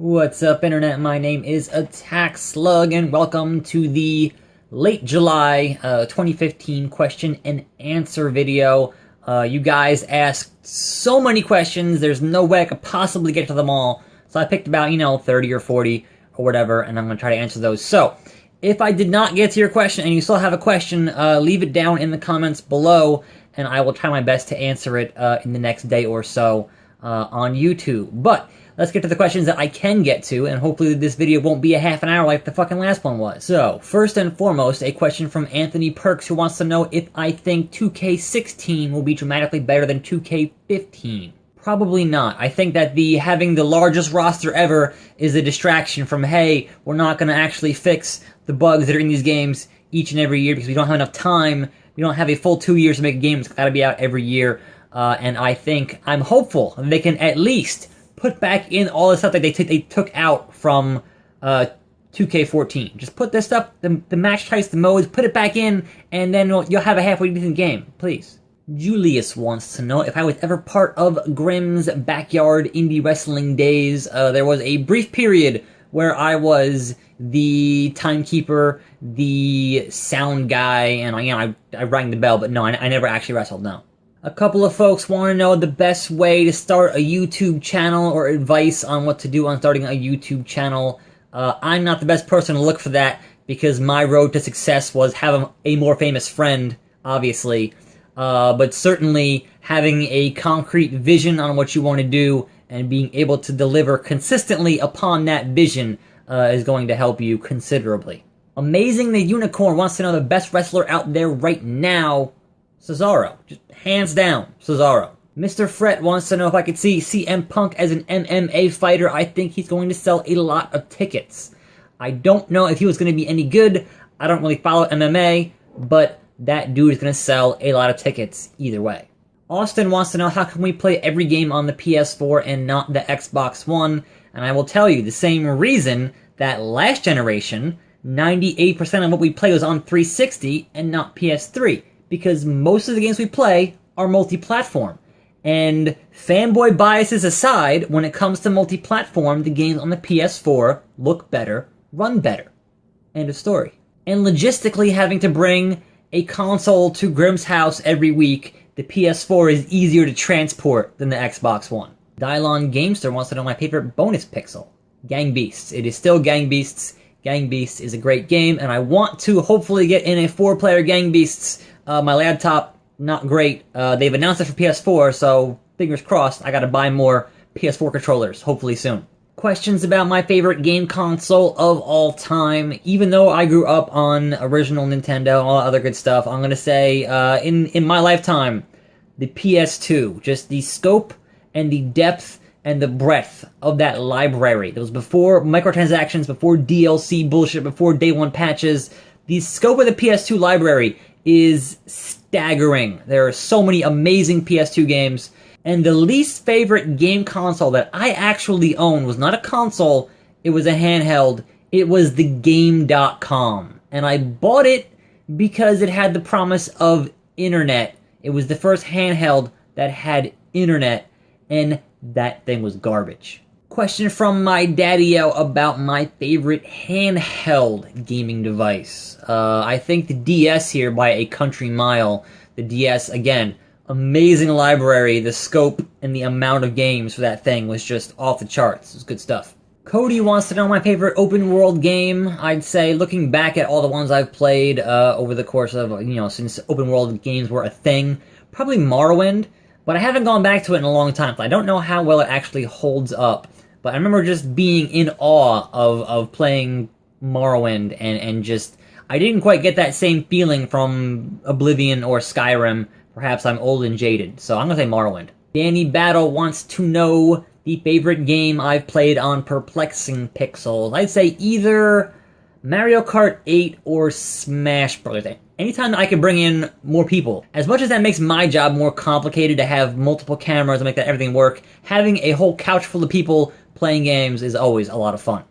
What's up, Internet? My name is Attack Slug, and welcome to the late July 2015 question and answer video. You guys asked so many questions, there's no way I could possibly get to them all. So I picked about, 30 or 40 or whatever, and I'm going to try to answer those. So, if I did not get to your question and you still have a question, leave it down in the comments below, and I will try my best to answer it in the next day or so on YouTube. But let's get to the questions that I can get to, and hopefully this video won't be a half an hour like the fucking last one was. So, first and foremost, a question from Anthony Perks, who wants to know if I think 2K16 will be dramatically better than 2K15. Probably not. I think that having the largest roster ever is a distraction from, hey, we're not going to actually fix the bugs that are in these games each and every year because we don't have enough time. We don't have a full 2 years to make a game. It's got to be out every year. And I'm hopeful they can at least put back in all the stuff that they took out from 2K14. Just put this stuff, the match types, the modes, put it back in, and then you'll have a halfway decent game, please. Julius wants to know if I was ever part of Grimm's backyard indie wrestling days. There was a brief period where I was the timekeeper, the sound guy, and I rang the bell, but no, I never actually wrestled, no. A couple of folks want to know the best way to start a YouTube channel or advice on what to do on starting a YouTube channel. I'm not the best person to look for that because my road to success was having a more famous friend, obviously. But certainly having a concrete vision on what you want to do and being able to deliver consistently upon that vision is going to help you considerably. Amazing the Unicorn wants to know the best wrestler out there right now. Cesaro. Just hands down, Cesaro. Mr. Fret wants to know if I could see CM Punk as an MMA fighter. I think he's going to sell a lot of tickets. I don't know if he was going to be any good. I don't really follow MMA, but that dude is going to sell a lot of tickets either way. Austin wants to know how can we play every game on the PS4 and not the Xbox One? And I will tell you the same reason that last generation, 98% of what we play was on 360 and not PS3. Because most of the games we play are multi-platform. And fanboy biases aside, when it comes to multi-platform, the games on the PS4 look better, run better. End of story. And logistically, having to bring a console to Grimm's house every week, the PS4 is easier to transport than the Xbox One. Dylon Gamester wants to know my favorite bonus pixel. Gang Beasts. It is still Gang Beasts. Gang Beasts is a great game, and I want to hopefully get in a 4-player Gang Beasts. My laptop, not great. They've announced it for PS4, so fingers crossed, I gotta buy more PS4 controllers, hopefully soon. Questions about my favorite game console of all time. Even though I grew up on original Nintendo and all that other good stuff, I'm gonna say, in my lifetime, the PS2. Just the scope and the depth and the breadth of that library. That was before microtransactions, before DLC bullshit, before day one patches. The scope of the PS2 library is staggering. There are so many amazing PS2 games, and the least favorite game console that I actually owned was not a console, it was a handheld. It was the Game.com, and I bought it because it had the promise of internet. It was the first handheld that had internet, and that thing was garbage. Question from my daddy-o about my favorite handheld gaming device. I think the DS here by a country mile. The DS, again, amazing library. The scope and the amount of games for that thing was just off the charts. It was good stuff. Cody wants to know my favorite open-world game. I'd say, looking back at all the ones I've played over the course of, since open-world games were a thing, probably Morrowind, but I haven't gone back to it in a long time, so I don't know how well it actually holds up. But I remember just being in awe of playing Morrowind and just, I didn't quite get that same feeling from Oblivion or Skyrim. Perhaps I'm old and jaded, so I'm gonna say Morrowind. Danny Battle wants to know the favorite game I've played on Perplexing Pixels. I'd say either Mario Kart 8 or Smash Bros. Anytime I can bring in more people. As much as that makes my job more complicated to have multiple cameras and make that everything work, having a whole couch full of people playing games is always a lot of fun.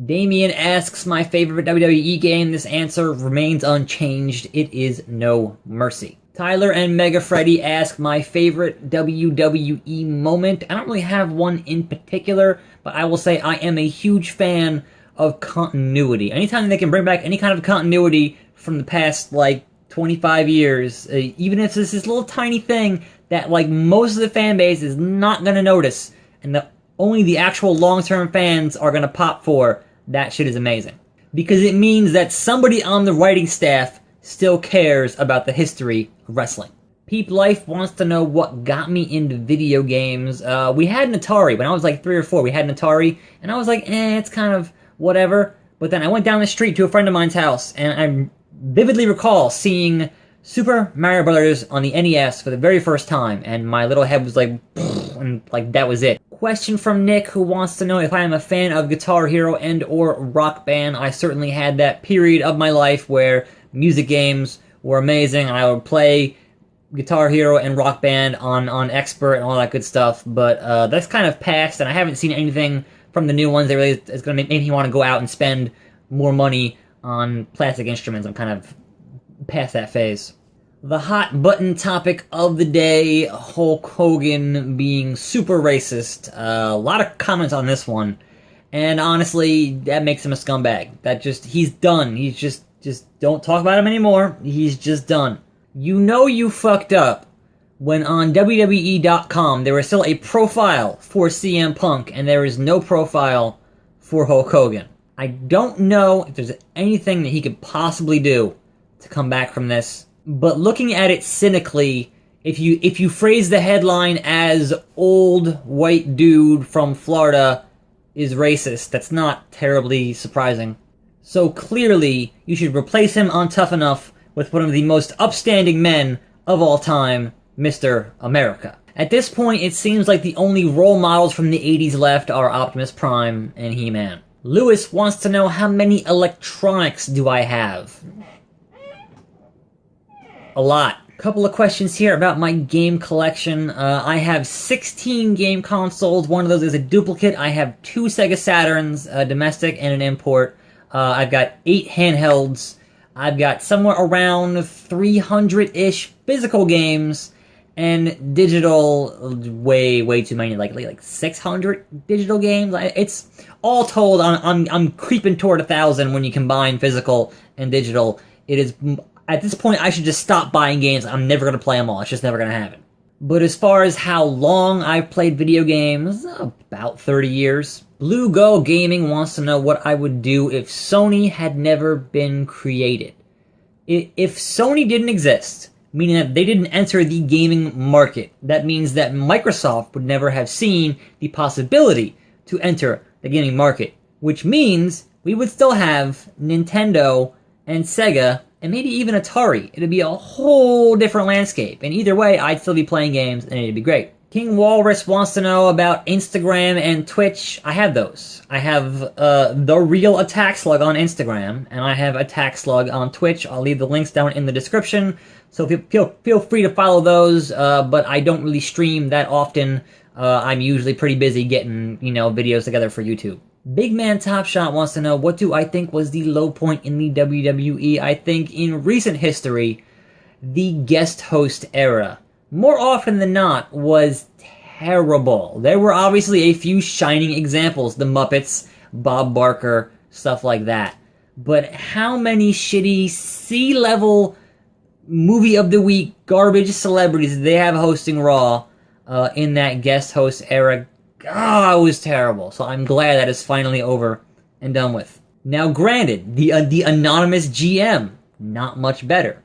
Damien asks my favorite WWE game. This answer remains unchanged. It is No Mercy. Tyler and Mega Freddy ask my favorite WWE moment. I don't really have one in particular, but I will say I am a huge fan of continuity. Anytime they can bring back any kind of continuity from the past, like, 25 years, even if it's this little tiny thing that, like, most of the fan base is not going to notice, and only the actual long-term fans are going to pop for, that shit is amazing. Because it means that somebody on the writing staff still cares about the history of wrestling. Peep Life wants to know what got me into video games. We had an Atari. When I was like 3 or 4, we had an Atari, and I was like, it's kind of whatever. But then I went down the street to a friend of mine's house, and I vividly recall seeing Super Mario Brothers on the NES for the very first time, and my little head was like, and like that was it. Question from Nick, who wants to know if I am a fan of Guitar Hero and or Rock Band. I certainly had that period of my life where music games were amazing, and I would play Guitar Hero and Rock Band on Expert and all that good stuff, but that's kind of past, and I haven't seen anything from the new ones that really is going to make me want to go out and spend more money on plastic instruments. I'm kind of past that phase. The hot button topic of the day, Hulk Hogan being super racist. A lot of comments on this one, and honestly, that makes him a scumbag. He's done. He's just don't talk about him anymore. He's just done. You know you fucked up when on WWE.com there was still a profile for CM Punk and there is no profile for Hulk Hogan. I don't know if there's anything that he could possibly do to come back from this, but looking at it cynically, if you phrase the headline as "old white dude from Florida is racist," that's not terribly surprising. So clearly, you should replace him on Tough Enough with one of the most upstanding men of all time, Mr. America. At this point, it seems like the only role models from the 80s left are Optimus Prime and He-Man. Lewis wants to know how many electronics do I have? A lot. Couple of questions here about my game collection. I have 16 game consoles. One of those is a duplicate. I have 2 Sega Saturns, a domestic and an import. I've got 8 handhelds. I've got somewhere around 300-ish physical games, and digital, way too many, like 600 digital games. It's all told, I'm creeping toward 1,000 when you combine physical and digital. It is, at this point, I should just stop buying games. I'm never going to play them all. It's just never going to happen. But as far as how long I've played video games, about 30 years. Blue Go Gaming wants to know what I would do if Sony had never been created. If Sony didn't exist, meaning that they didn't enter the gaming market, that means that Microsoft would never have seen the possibility to enter the gaming market, which means we would still have Nintendo and Sega and maybe even Atari. It'd be a whole different landscape, and either way, I'd still be playing games, and it'd be great. King Walrus wants to know about Instagram and Twitch. I have those. I have The Real Attack Slug on Instagram, and I have Attack Slug on Twitch. I'll leave the links down in the description, so feel free to follow those, but I don't really stream that often. I'm usually pretty busy getting, videos together for YouTube. Big Man Top Shot wants to know, what do I think was the low point in the WWE? I think in recent history, the guest host era, more often than not, was terrible. There were obviously a few shining examples, the Muppets, Bob Barker, stuff like that. But how many shitty C-level movie of the week garbage celebrities did they have hosting Raw in that guest host era? God, it was terrible. So I'm glad that is finally over and done with. Now, granted, the anonymous GM, not much better.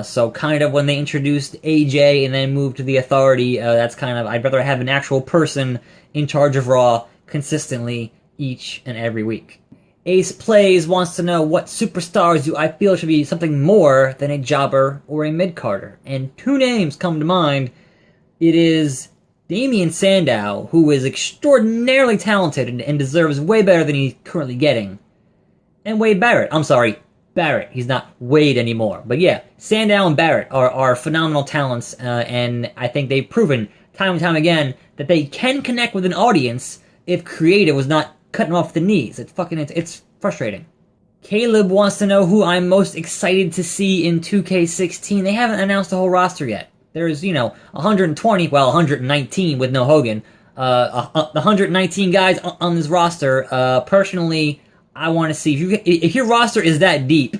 So kind of when they introduced AJ and then moved to the Authority, that's kind of, I'd rather have an actual person in charge of Raw consistently each and every week. Ace Plays wants to know, what superstars do I feel should be something more than a jobber or a mid-carder? And 2 names come to mind. It is Damian Sandow, who is extraordinarily talented and deserves way better than he's currently getting. And Wade Barrett. I'm sorry, Barrett. He's not Wade anymore. But yeah, Sandow and Barrett are phenomenal talents, and I think they've proven time and time again that they can connect with an audience if creative was not cutting off the knees. It's frustrating. Caleb wants to know who I'm most excited to see in 2K16. They haven't announced the whole roster yet. There's, 120, well, 119 with no Hogan. The 119 guys on this roster. Personally, I want to see if your roster is that deep,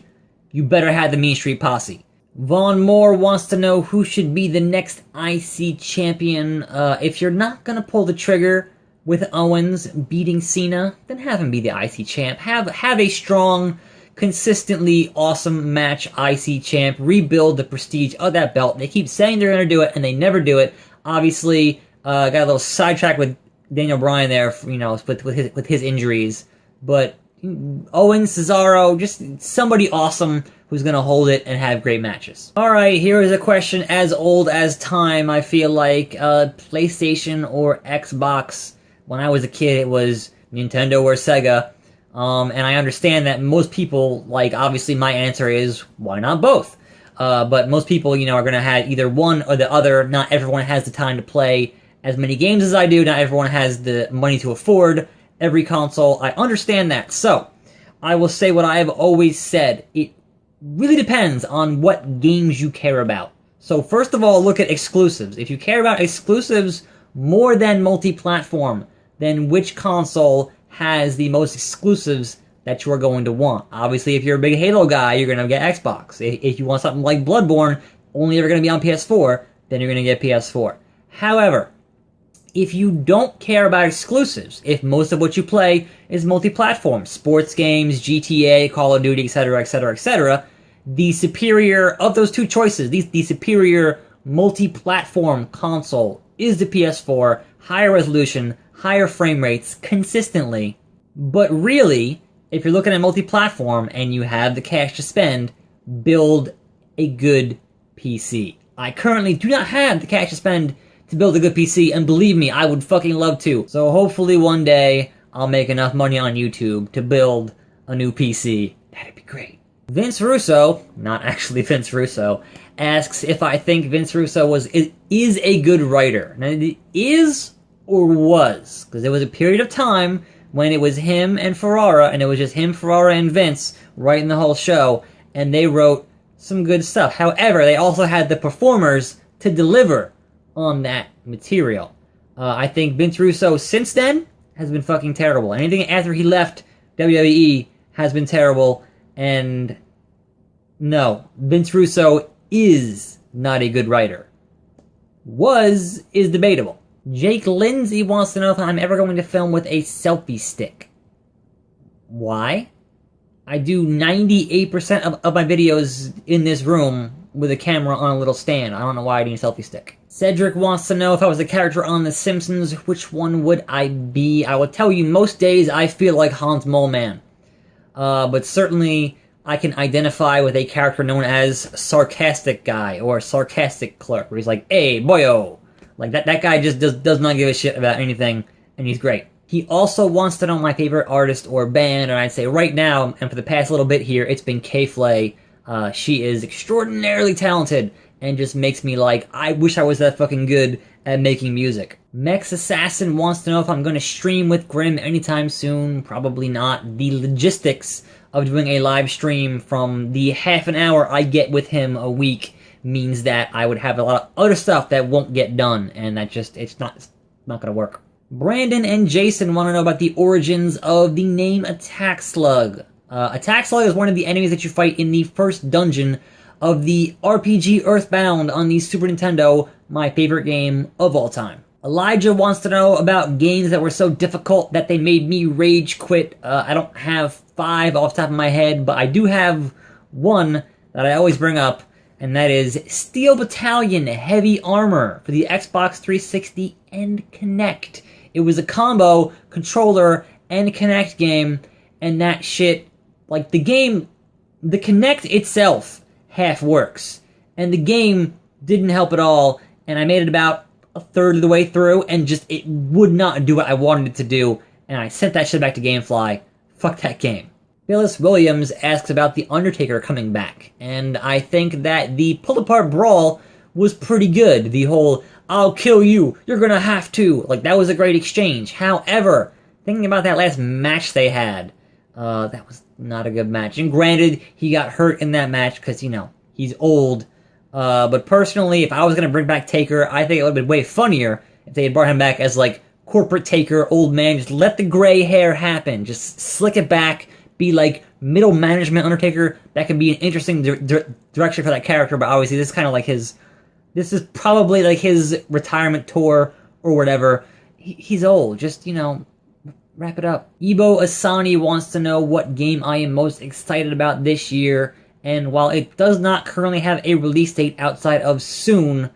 you better have the Mean Street Posse. Vaughn Moore wants to know who should be the next IC champion. If you're not gonna pull the trigger with Owens beating Cena, then have him be the IC champ. Have a strong, consistently awesome match IC champ. Rebuild the prestige of that belt. They keep saying they're gonna do it, and they never do it. Obviously, got a little sidetracked with Daniel Bryan there, with his injuries. But Owens, Cesaro, just somebody awesome who's going to hold it and have great matches. Alright, here is a question as old as time, I feel like. PlayStation or Xbox? When I was a kid, it was Nintendo or Sega. And I understand that most people, obviously my answer is, why not both? But most people, are going to have either one or the other. Not everyone has the time to play as many games as I do. Not everyone has the money to afford every console. I understand that. So, I will say what I have always said. It really depends on what games you care about. So first of all, look at exclusives. If you care about exclusives more than multi-platform, then which console has the most exclusives that you are going to want? Obviously, if you're a big Halo guy, you're going to get Xbox. If you want something like Bloodborne, only ever going to be on PS4, then you're going to get PS4. However, if you don't care about exclusives, if most of what you play is multi-platform, sports games, GTA, Call of Duty, etc., etc., etc., the superior of those two choices, the superior multi-platform console is the PS4, higher resolution, higher frame rates, consistently. But really, if you're looking at multi-platform and you have the cash to spend, build a good PC. I currently do not have the cash to spend to build a good PC, and believe me, I would fucking love to. So hopefully one day, I'll make enough money on YouTube to build a new PC. That'd be great. Vince Russo, not actually Vince Russo, asks if I think Vince Russo is a good writer. Now, is or was? Because there was a period of time when it was him and Ferrara, and it was just him, Ferrara, and Vince writing the whole show, and they wrote some good stuff. However, they also had the performers to deliver on that material. I think Vince Russo since then has been fucking terrible. Anything after he left WWE has been terrible, and no, Vince Russo is not a good writer. Is debatable. Jake Lindsay wants to know if I'm ever going to film with a selfie stick. Why? I do 98% of my videos in this room with a camera on a little stand. I don't know why I need a selfie stick. Cedric wants to know if I was a character on The Simpsons, which one would I be? I will tell you, most days I feel like Hans Moleman. But certainly I can identify with a character known as Sarcastic Guy or Sarcastic Clerk, where he's like, hey, boyo. Like, that guy just does not give a shit about anything, and he's great. He also wants to know my favorite artist or band, and I'd say right now, and for the past little bit here, it's been Flay. She is extraordinarily talented, and just makes me like, I wish I was that fucking good at making music. Mex Assassin wants to know if I'm going to stream with Grimm anytime soon. Probably not. The logistics of doing a live stream from the half an hour I get with him a week means that I would have a lot of other stuff that won't get done, and that just, it's not going to work. Brandon and Jason want to know about the origins of the name Attack Slug. Attack Slug is one of the enemies that you fight in the first dungeon of the RPG Earthbound on the Super Nintendo, my favorite game of all time. Elijah wants to know about games that were so difficult that they made me rage quit. I don't have 5 off the top of my head, but I do have one that I always bring up, and that is Steel Battalion Heavy Armor for the Xbox 360 and Kinect. It was a combo, controller, and Kinect game, and that shit, like, the Kinect itself half works, and the game didn't help at all, and I made it about a third of the way through, and just, it would not do what I wanted it to do, and I sent that shit back to GameFly. Fuck that game. Phyllis Williams asks about The Undertaker coming back, and I think that the pull-apart brawl was pretty good. The whole, I'll kill you, you're gonna have to, like, that was a great exchange. However, thinking about that last match they had, That was not a good match. And granted, he got hurt in that match because, you know, he's old. But personally, if I was going to bring back Taker, I think it would have been way funnier if they had brought him back as, like, corporate Taker, old man. Just let the gray hair happen. Just slick it back. Be, like, middle management Undertaker. That could be an interesting direction for that character. But obviously, this is kind of like his... This is probably, like, his retirement tour or whatever. He's old. Just, you know... Wrap it up. Yibo Asani wants to know what game I am most excited about this year, and while it does not currently have a release date outside of soon,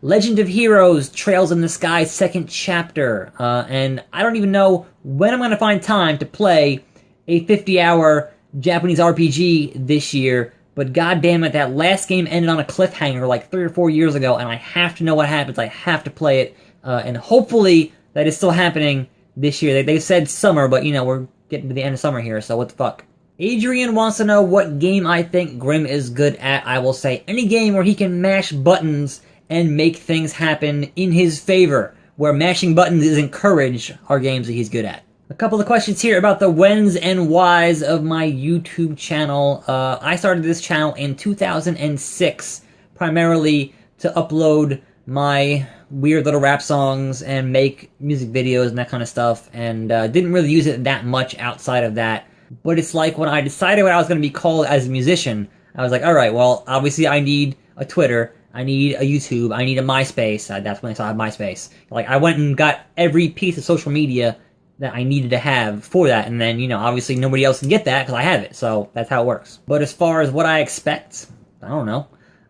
Legend of Heroes Trails in the Sky second chapter, and I don't even know when I'm going to find time to play a 50-hour Japanese RPG this year, but goddammit, that last game ended on a cliffhanger like 3 or 4 years ago, and I have to know what happens. I have to play it, and hopefully that is still happening this year. They said summer, but, you know, we're getting to the end of summer here, so what the fuck. Adrian wants to know what game I think Grimm is good at. I will say any game where he can mash buttons and make things happen in his favor. Where mashing buttons is encouraged are games that he's good at. A couple of questions here about the whens and whys of my YouTube channel. I started this channel in 2006, primarily to upload my weird little rap songs and make music videos and that kind of stuff, and didn't really use it that much outside of that. But it's like when I decided what I was going to be called as a musician, I was like, alright, well, obviously I need a Twitter, I need a YouTube, I need a MySpace. That's when I saw MySpace. Like, I went and got every piece of social media that I needed to have for that, and then, you know, obviously nobody else can get that because I have it, so that's how it works. But as far as what I expect, I don't know.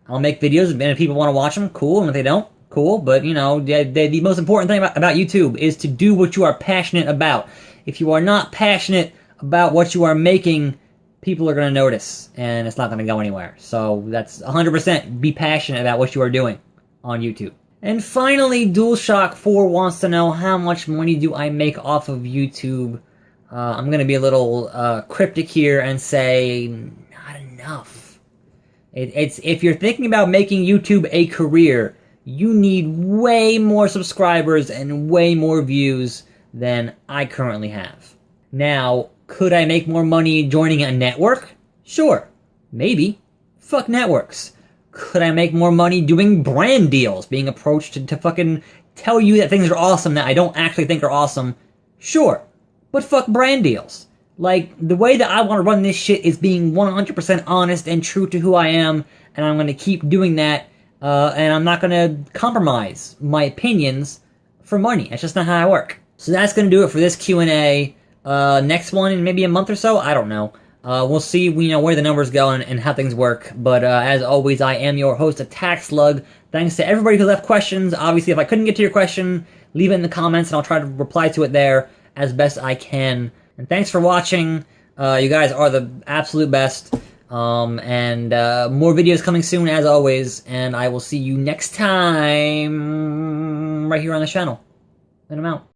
I'll make videos, and if people want to watch them, cool, and if they don't, cool. But, you know, the most important thing about YouTube is to do what you are passionate about. If you are not passionate about what you are making, people are going to notice, and it's not going to go anywhere. So that's 100% be passionate about what you are doing on YouTube. And finally, DualShock4 wants to know how much money do I make off of YouTube. I'm going to be a little cryptic here and say not enough. If you're thinking about making YouTube a career, you need way more subscribers and way more views than I currently have. Now, could I make more money joining a network? Sure. Maybe. Fuck networks. Could I make more money doing brand deals, being approached to fucking tell you that things are awesome that I don't actually think are awesome? Sure. But fuck brand deals. Like, the way that I want to run this shit is being 100% honest and true to who I am, and I'm going to keep doing that, and I'm not going to compromise my opinions for money. That's just not how I work. So that's going to do it for this Q&A. Next one in maybe a month or so? I don't know. We'll see, you know, where the numbers go and how things work. But as always, I am your host, Attack Slug. Thanks to everybody who left questions. Obviously, if I couldn't get to your question, leave it in the comments, and I'll try to reply to it there as best I can. And thanks for watching. You guys are the absolute best. And more videos coming soon, as always. And I will see you next time right here on the channel. And I'm out.